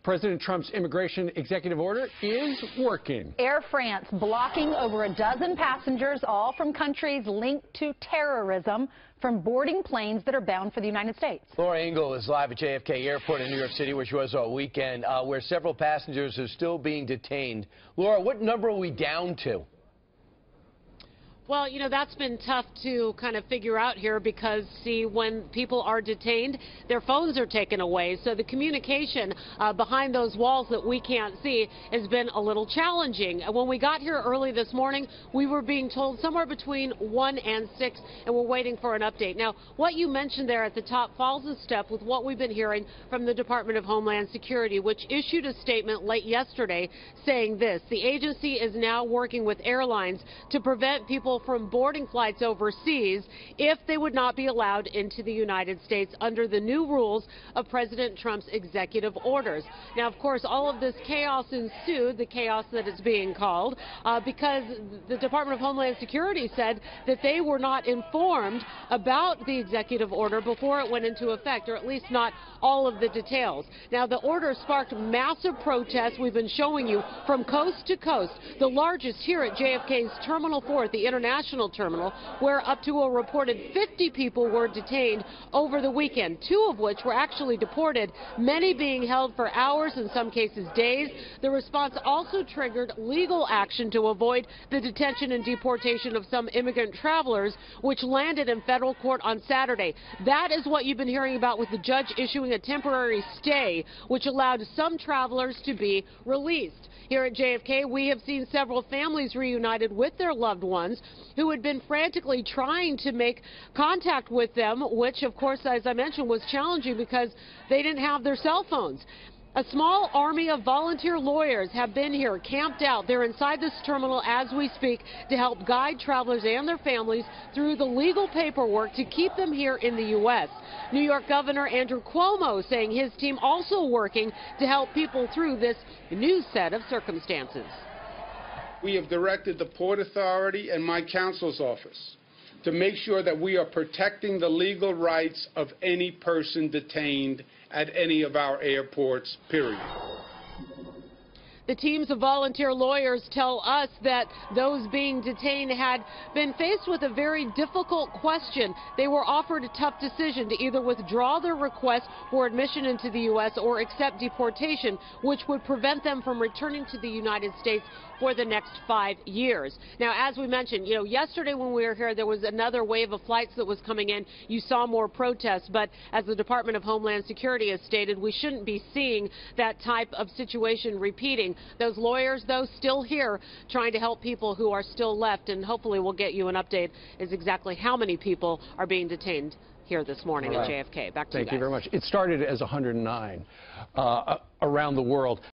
President Trump's immigration executive order is working. Air France blocking over a dozen passengers, all from countries linked to terrorism, from boarding planes that are bound for the United States. Laura Ingle is live at JFK Airport in New York City, where she was all weekend, where several passengers are still being detained. Laura, what number are we down to? Well, you know, that's been tough to kind of figure out here because, see, when people are detained, their phones are taken away. So the communication behind those walls that we can't see has been a little challenging. When we got here early this morning, we were being told somewhere between 1 and 6, and we're waiting for an update. Now, what you mentioned there at the top falls in step with what we've been hearing from the Department of Homeland Security, which issued a statement late yesterday saying this: the agency is now working with airlines to prevent people from boarding flights overseas if they would not be allowed into the United States under the new rules of President Trump's executive orders. Now, of course, all of this chaos ensued, the chaos that it's being called, because the Department of Homeland Security said that they were not informed about the executive order before it went into effect, or at least not all of the details. Now, the order sparked massive protests we've been showing you from coast to coast, the largest here at JFK's Terminal 4 at the International Terminal, where up to a reported 50 people were detained over the weekend, 2 of which were actually deported, many being held for hours, in some cases days. The response also triggered legal action to avoid the detention and deportation of some immigrant travelers, which landed in federal court on Saturday. That is what you've been hearing about, with the judge issuing a temporary stay, which allowed some travelers to be released. Here at JFK, we have seen several families reunited with their loved ones who had been frantically trying to make contact with them, which, of course, as I mentioned, was challenging because they didn't have their cell phones. A small army of volunteer lawyers have been here, camped out. They're inside this terminal as we speak to help guide travelers and their families through the legal paperwork to keep them here in the U.S. New York Governor Andrew Cuomo saying his team also working to help people through this new set of circumstances. We have directed the Port Authority and my counsel's office to make sure that we are protecting the legal rights of any person detained at any of our airports, period. The teams of volunteer lawyers tell us that those being detained had been faced with a very difficult question. They were offered a tough decision to either withdraw their request for admission into the U.S. or accept deportation, which would prevent them from returning to the United States for the next 5 years. Now, as we mentioned, yesterday when we were here, there was another wave of flights that was coming in. You saw more protests, but as the Department of Homeland Security has stated, we shouldn't be seeing that type of situation repeating. Those lawyers, though, still here trying to help people who are still left, and hopefully we'll get you an update as exactly how many people are being detained here this morning at JFK. Back to you guys. Thank you very much. It started as 109 around the world.